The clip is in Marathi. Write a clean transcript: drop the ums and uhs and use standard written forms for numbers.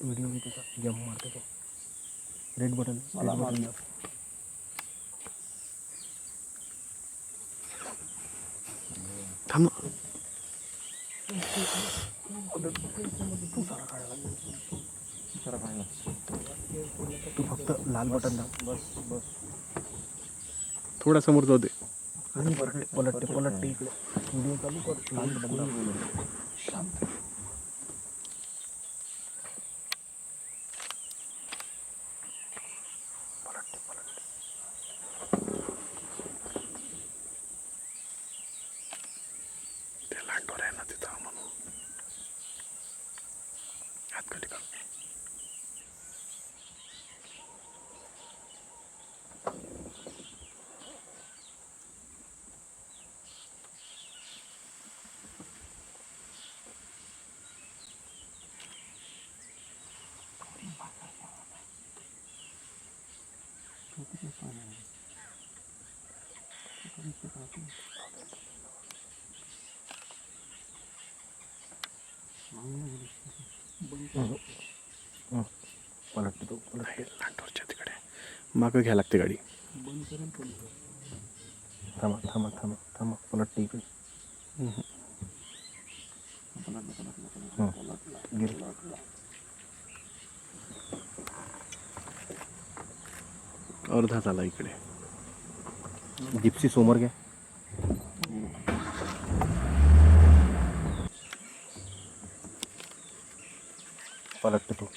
व्हिडिओ त्याचा जम्प मारते तो. रेड बटन दाब. थांब. तू सारा काढला. तू फक्त लाल बटन दाब. बस बस. थोडा समोर जाऊ दे. आणि पलटते इकडे. व्हिडिओ चालू कर. लाल बटन दाब. शांत. ते लांडोर आहे ना तिथं म्हणून हात खाली कर. पलटते तो. नाही, लांडोरच्या तिकडे मागं घ्यायला लागते गाडी. थांबा पलटते इकडे. अर्धा झाला इकडे. जिप्सी समोर घ्या. पलटते तो.